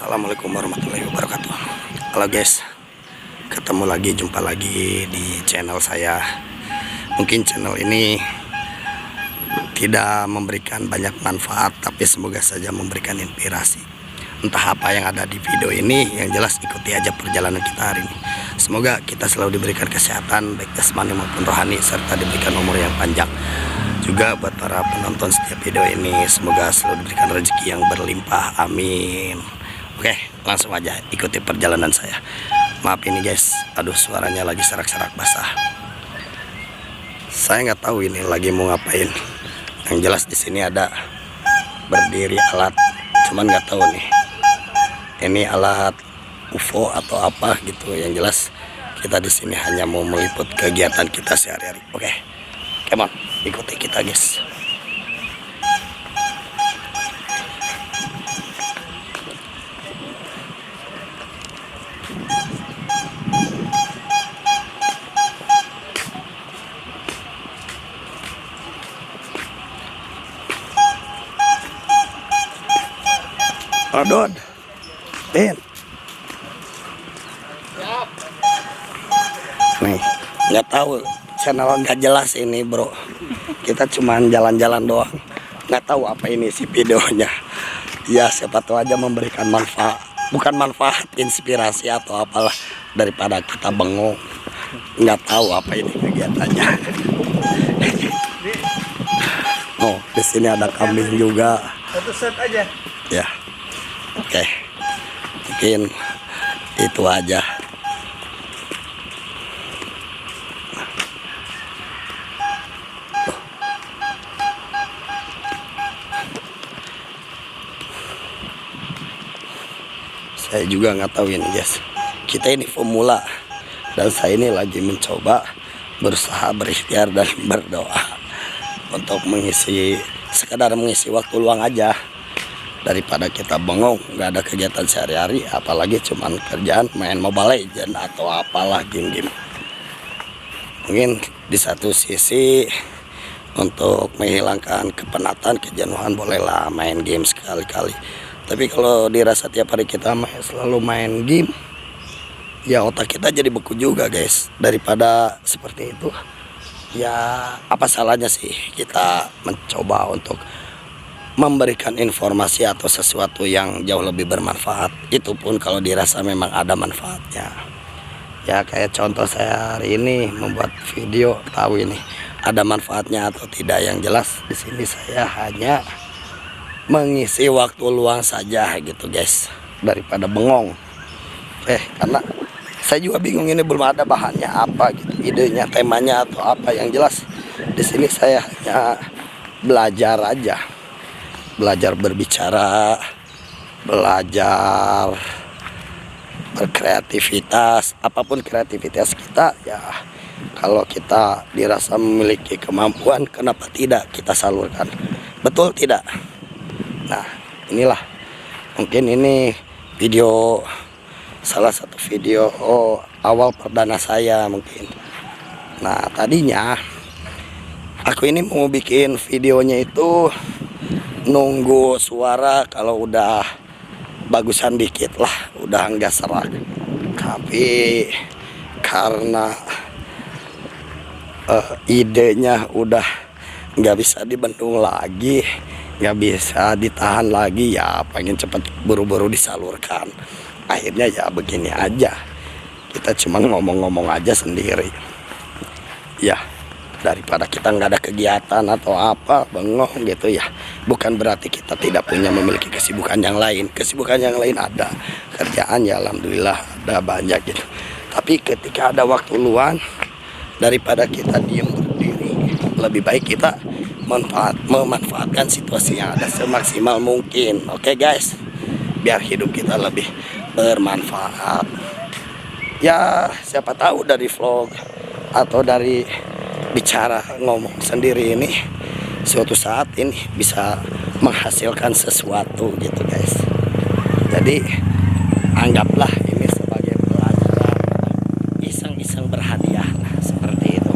Assalamualaikum warahmatullahi wabarakatuh. Halo guys, jumpa lagi di channel saya. Mungkin channel ini tidak memberikan banyak manfaat, tapi semoga saja memberikan inspirasi. Entah apa yang ada di video ini, yang jelas ikuti aja perjalanan kita hari ini. Semoga kita selalu diberikan kesehatan baik jasmani maupun rohani, serta diberikan umur yang panjang. Juga buat para penonton setiap video ini, semoga selalu diberikan rezeki yang berlimpah, amin. Oke, langsung aja ikuti perjalanan saya. Maaf ini guys, aduh suaranya lagi serak-serak basah. Saya nggak tahu ini lagi mau ngapain. Yang jelas di sini ada berdiri alat, cuman nggak tahu nih ini alat UFO atau apa gitu. Yang jelas kita di sini hanya mau meliput kegiatan kita sehari-hari. Oke, come on, ikuti kita guys. Rodon, Tin. Nih, nggak tahu channel nggak jelas ini bro. Kita cuman jalan-jalan doang. Nggak tahu apa ini si videonya. Ya siapa tahu aja memberikan manfaat. Bukan manfaat, inspirasi atau apalah, daripada kita bengong. Nggak tahu apa ini kegiatannya. Oh, di sini ada kambing juga. Satu set aja. Ya. Oke, mungkin itu aja. Saya juga nggak tahu ini guys. Kita ini pemula dan saya ini lagi mencoba, berusaha, berikhtiar dan berdoa untuk sekedar mengisi waktu luang aja. Daripada kita bengong, nggak ada kegiatan sehari-hari, apalagi cuman kerjaan main Mobile Legends atau apalah game-game. Mungkin di satu sisi untuk menghilangkan kepenatan, kejenuhan, bolehlah main game sekali-kali. Tapi kalau dirasa tiap hari kita selalu main game, ya otak kita jadi beku juga guys. Daripada seperti itu, ya apa salahnya sih kita mencoba untuk memberikan informasi atau sesuatu yang jauh lebih bermanfaat. Itu pun kalau dirasa memang ada manfaatnya. Ya kayak contoh saya hari ini membuat video, tahu ini ada manfaatnya atau tidak. Yang jelas di sini saya hanya mengisi waktu luang saja gitu guys, daripada bengong. Karena saya juga bingung ini belum ada bahannya apa gitu, idenya, temanya atau apa. Yang jelas di sini saya hanya belajar aja. Belajar berbicara, belajar berkreativitas, apapun kreativitas kita ya. Kalau kita dirasa memiliki kemampuan, kenapa tidak kita salurkan? Betul tidak? Nah, inilah mungkin ini video, salah satu video awal perdana saya mungkin. Nah, tadinya aku ini mau bikin videonya itu nunggu suara kalau udah bagusan dikit lah, udah enggak serak. Tapi karena idenya udah nggak bisa dibendung lagi, nggak bisa ditahan lagi, ya pengen cepet buru-buru disalurkan. Akhirnya ya begini aja, kita cuma ngomong-ngomong aja sendiri ya. Daripada kita nggak ada kegiatan atau apa, bengong gitu ya. Bukan berarti kita tidak memiliki kesibukan yang lain. Kesibukan yang lain ada, kerjaan ya alhamdulillah ada banyak gitu. Tapi ketika ada waktu luang, daripada kita diam berdiri, lebih baik kita memanfaatkan situasi yang ada semaksimal mungkin. Oke guys, biar hidup kita lebih bermanfaat. Ya siapa tahu dari vlog atau dari bicara ngomong sendiri ini suatu saat ini bisa menghasilkan sesuatu gitu guys. Jadi anggaplah ini sebagai pelajaran, iseng-iseng berhadiah, nah, seperti itu.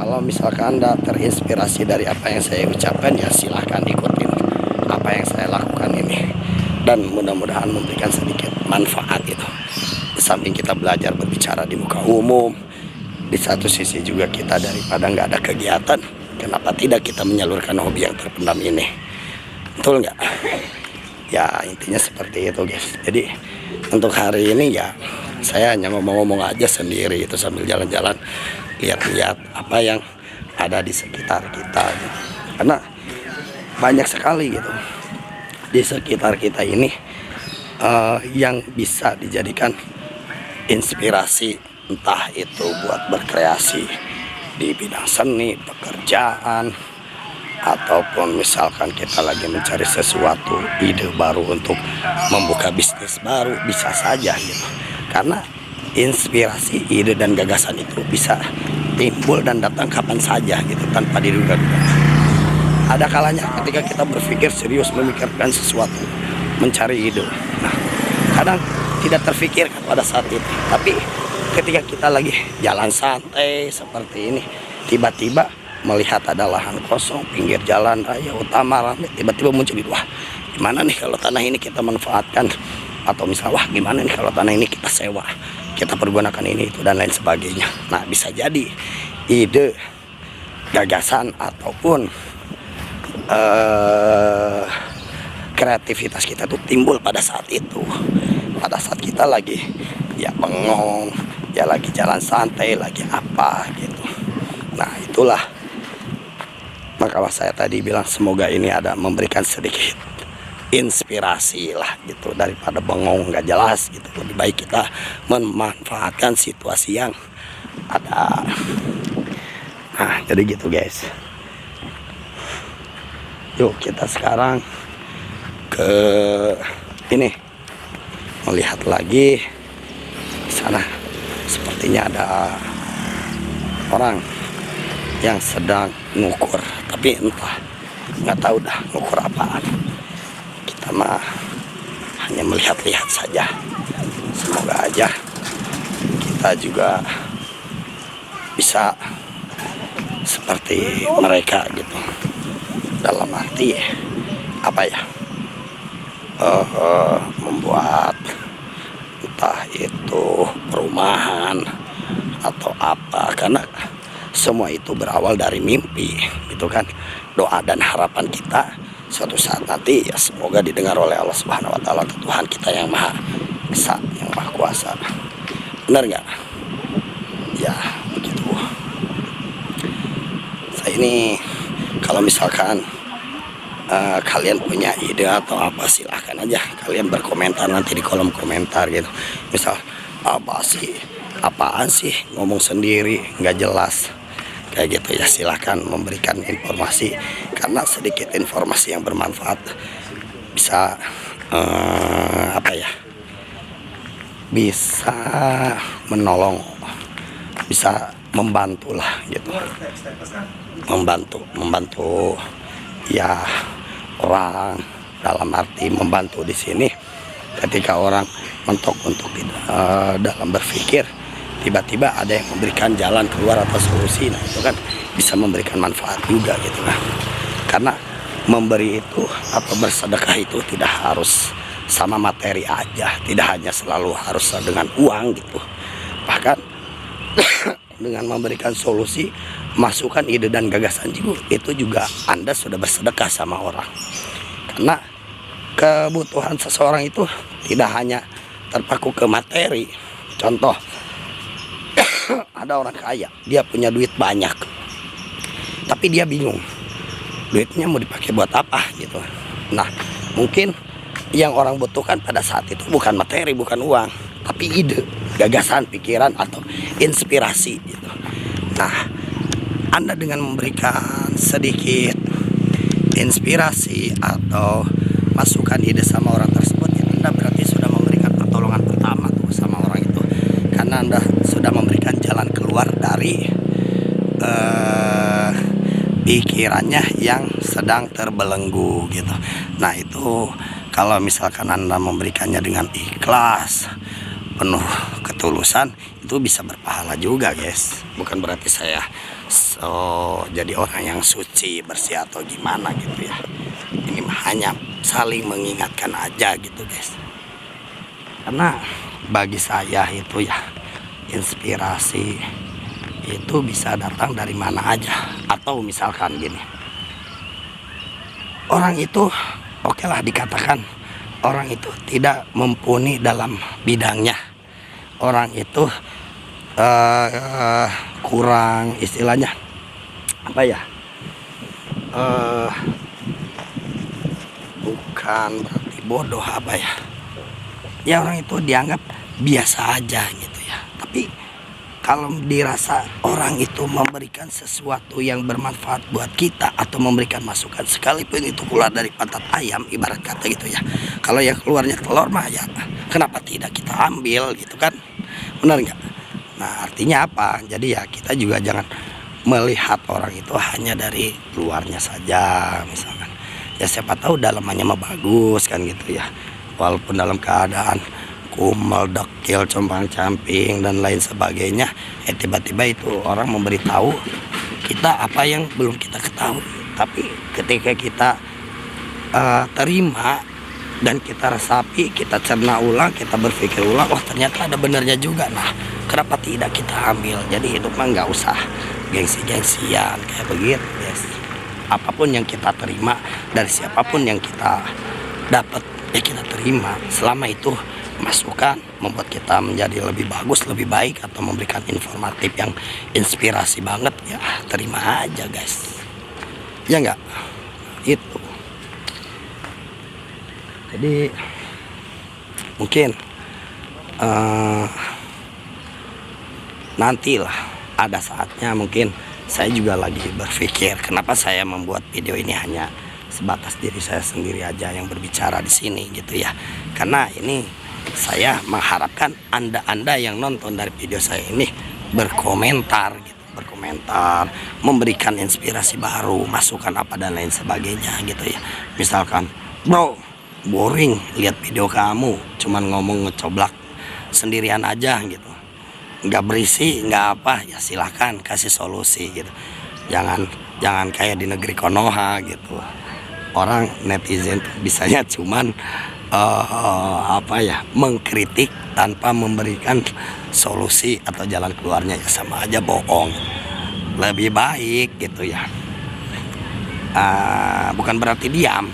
Kalau misalkan Anda terinspirasi dari apa yang saya ucapkan, ya silahkan ikutin apa yang saya lakukan ini. dan mudah-mudahan memberikan sedikit manfaat gitu. Di samping kita belajar berbicara di muka umum, di satu sisi juga kita daripada nggak ada kegiatan, kenapa tidak kita menyalurkan hobi yang terpendam ini? Betul nggak? Ya intinya seperti itu guys. Jadi untuk hari ini ya saya hanya ngomong-ngomong aja sendiri itu sambil jalan-jalan, lihat-lihat apa yang ada di sekitar kita gitu. Karena banyak sekali gitu di sekitar kita ini yang bisa dijadikan inspirasi, entah itu buat berkreasi di bidang seni, pekerjaan, ataupun misalkan kita lagi mencari sesuatu ide baru untuk membuka bisnis baru, bisa saja gitu. Karena inspirasi, ide dan gagasan itu bisa timbul dan datang kapan saja gitu tanpa diduga-duga. Ada kalanya ketika kita berpikir serius memikirkan sesuatu, mencari ide, nah kadang tidak terfikirkan pada saat itu, tapi ketika kita lagi jalan santai seperti ini, tiba-tiba melihat ada lahan kosong pinggir jalan raya utama ramai, tiba-tiba muncul itu, wah gimana nih kalau tanah ini kita manfaatkan, atau misalnya wah gimana nih kalau tanah ini kita sewa, kita pergunakan ini itu dan lain sebagainya. Nah bisa jadi ide, gagasan ataupun kreativitas kita tuh timbul pada saat itu, pada saat kita lagi ya bengong, ya lagi jalan santai, lagi apa gitu. Nah itulah makalah saya tadi bilang semoga ini ada memberikan sedikit inspirasi lah gitu, daripada bengong nggak jelas gitu. Lebih baik kita memanfaatkan situasi yang ada. Nah jadi gitu guys. Yuk kita sekarang ke ini, melihat lagi di sana. Sepertinya ada orang yang sedang ngukur, tapi entah, nggak tahu dah ngukur apaan. Kita mah hanya melihat-lihat saja. Semoga aja kita juga bisa seperti mereka gitu. Dalam arti apa ya, membuat entah itu perumahan atau apa, karena semua itu berawal dari mimpi gitu kan. Doa dan harapan kita suatu saat nanti ya semoga didengar oleh Allah Subhanahu wa taala, Tuhan kita yang Maha Esa, yang Maha Kuasa. Benar nggak? Ya begitu. Saya ini kalau misalkan kalian punya ide atau apa, silahkan aja kalian berkomentar nanti di kolom komentar gitu. Misal apaan sih ngomong sendiri nggak jelas kayak gitu ya, silahkan memberikan informasi, karena sedikit informasi yang bermanfaat bisa apa ya, bisa menolong, bisa membantu lah gitu, membantu ya orang. Dalam arti membantu di sini ketika orang mentok untuk dalam berpikir, tiba-tiba ada yang memberikan jalan keluar atau solusi, nah itu kan bisa memberikan manfaat juga gitu kan. Karena memberi itu atau bersedekah itu tidak harus sama materi aja, tidak hanya selalu harus dengan uang gitu. Bahkan dengan memberikan solusi, masukan ide dan gagasan juga, itu juga Anda sudah bersedekah sama orang. Karena kebutuhan seseorang itu tidak hanya terpaku ke materi. Contoh, ada orang kaya, dia punya duit banyak, tapi dia bingung duitnya mau dipakai buat apa gitu. Nah mungkin yang orang butuhkan pada saat itu bukan materi, bukan uang, tapi ide, gagasan, pikiran atau inspirasi gitu. Nah Anda dengan memberikan sedikit inspirasi atau masukan ide sama orang tersebut, ya Anda berarti sudah memberikan pertolongan pertama tuh sama orang itu, karena Anda sudah memberikan jalan keluar dari pikirannya yang sedang terbelenggu gitu. Nah itu kalau misalkan Anda memberikannya dengan ikhlas, penuh ketulusan, itu bisa berpahala juga guys. Bukan berarti saya jadi orang yang suci, bersih atau gimana gitu ya. Ini hanya saling mengingatkan aja gitu guys. Karena bagi saya itu ya, inspirasi itu bisa datang dari mana aja. Atau misalkan gini, orang itu oke lah dikatakan orang itu tidak mumpuni dalam bidangnya, orang itu kurang istilahnya apa ya, bukan berarti bodoh apa ya, ya orang itu dianggap biasa aja gitu ya. Tapi kalau dirasa orang itu memberikan sesuatu yang bermanfaat buat kita atau memberikan masukan, sekalipun itu keluar dari pantat ayam ibarat kata gitu ya, kalau yang keluarnya telur mah ya kenapa tidak kita ambil gitu kan, benar nggak? Nah artinya apa? Jadi ya kita juga jangan melihat orang itu hanya dari luarnya saja. Misalkan ya siapa tahu dalamannya mah bagus kan gitu ya, walaupun dalam keadaan kumel, dekil, compang camping dan lain sebagainya, tiba-tiba itu orang memberitahu kita apa yang belum kita ketahui. Tapi ketika kita terima dan kita resapi, kita cerna ulang, kita berpikir ulang, oh ternyata ada benarnya juga. Nah kenapa tidak kita ambil? Jadi hidup mah nggak usah gengsi-gengsian kayak begitu guys. Apapun yang kita terima dari siapapun yang kita dapat ya kita terima, selama itu masukan membuat kita menjadi lebih bagus, lebih baik, atau memberikan informatif yang inspirasi banget ya terima aja guys, ya enggak itu. Jadi mungkin nantilah ada saatnya mungkin saya juga lagi berpikir kenapa saya membuat video ini hanya sebatas diri saya sendiri aja yang berbicara di sini gitu ya. Karena ini saya mengharapkan anda yang nonton dari video saya ini berkomentar gitu, berkomentar, memberikan inspirasi baru, masukan apa dan lain sebagainya gitu ya. Misalkan, bro, boring lihat video kamu, cuman ngomong ngecoblak sendirian aja gitu, nggak berisi, nggak apa, ya silahkan kasih solusi gitu. Jangan kayak di negeri Konoha gitu. Orang netizen bisanya cuman apa ya, mengkritik tanpa memberikan solusi atau jalan keluarnya, ya sama aja bohong. Lebih baik gitu ya, bukan berarti diam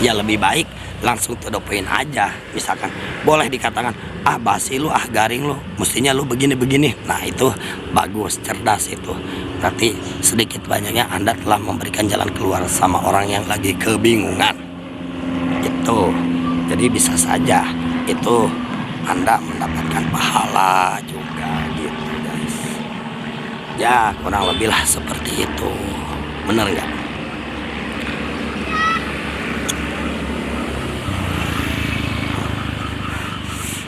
ya, lebih baik langsung to the point aja. Misalkan boleh dikatakan basi lu, garing lu, mestinya lu begini-begini. Nah itu bagus, cerdas itu. Berarti sedikit banyaknya Anda telah memberikan jalan keluar sama orang yang lagi kebingungan gitu. Jadi bisa saja itu Anda mendapatkan pahala juga gitu guys. Ya kurang lebih lah seperti itu, bener nggak?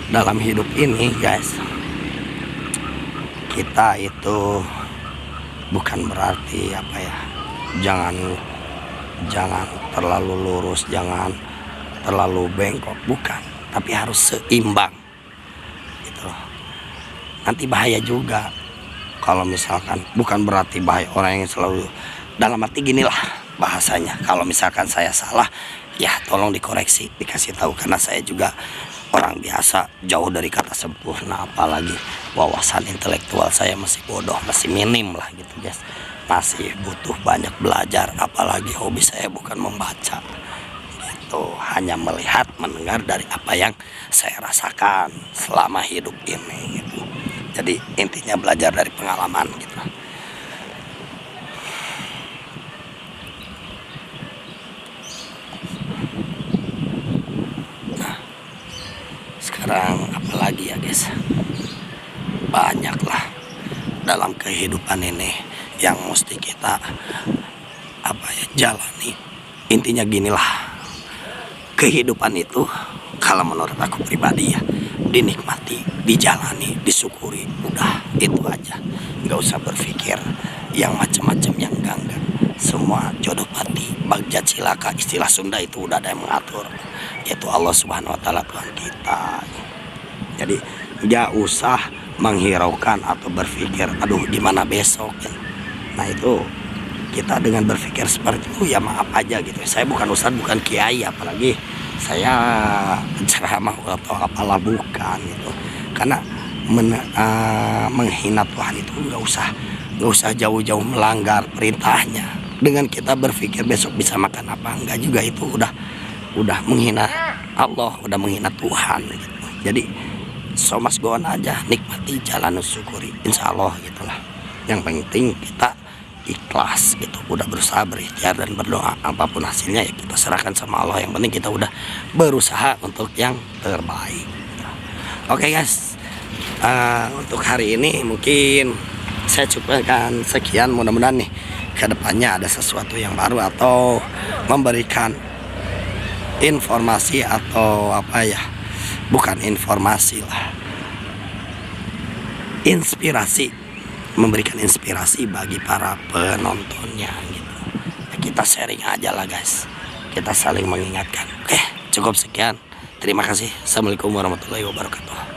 Dalam hidup ini guys, kita itu bukan berarti apa ya, jangan terlalu lurus, jangan terlalu bengkok, bukan, tapi harus seimbang gitu. Nanti bahaya juga kalau misalkan, bukan berarti bahaya orang yang selalu, dalam arti ginilah bahasanya, kalau misalkan saya salah ya tolong dikoreksi, dikasih tahu, karena saya juga orang biasa, jauh dari kata sempurna, apalagi wawasan intelektual saya masih bodoh, masih minim lah gitu guys, masih butuh banyak belajar, apalagi hobi saya bukan membaca gitu, hanya melihat, mendengar dari apa yang saya rasakan selama hidup ini gitu. Jadi intinya belajar dari pengalaman gitu. Nah sekarang apalagi ya guys, banyaklah dalam kehidupan ini yang mesti kita apa ya, jalani. Intinya ginilah, kehidupan itu kalau menurut aku pribadi ya, dinikmati, dijalani, disyukuri, udah itu aja. Nggak usah berpikir yang macam-macam, yang enggak. Semua jodoh pati, bagja cilaka, istilah Sunda itu udah ada yang mengatur, yaitu Allah Subhanahu Wa Taala, Tuhan kita. Jadi nggak usah menghiraukan atau berpikir aduh gimana besok. Nah itu kita dengan berpikir seperti itu ya maaf aja gitu. Saya bukan ustadz, bukan kiai, apalagi saya ceramah atau apalah, bukan gitu. Karena menghina Tuhan itu nggak usah jauh-jauh melanggar perintahnya. Dengan kita berpikir besok bisa makan apa, enggak juga, itu udah menghina Allah, udah menghina Tuhan gitu. Jadi so mas go on aja, nikmati, jalan, syukuri, insya Allah gitulah. Yang penting kita ikhlas gitu, udah berusaha, berikhtiar dan berdoa. Apapun hasilnya ya kita serahkan sama Allah. Yang penting kita udah berusaha untuk yang terbaik. Oke guys, untuk hari ini mungkin saya cukupkan sekian. Mudah-mudahan nih kedepannya ada sesuatu yang baru atau memberikan informasi atau apa ya, bukan informasi lah, inspirasi, memberikan inspirasi bagi para penontonnya gitu. Kita sharing aja lah guys, kita saling mengingatkan. Oke, cukup sekian, terima kasih. Assalamualaikum warahmatullahi wabarakatuh.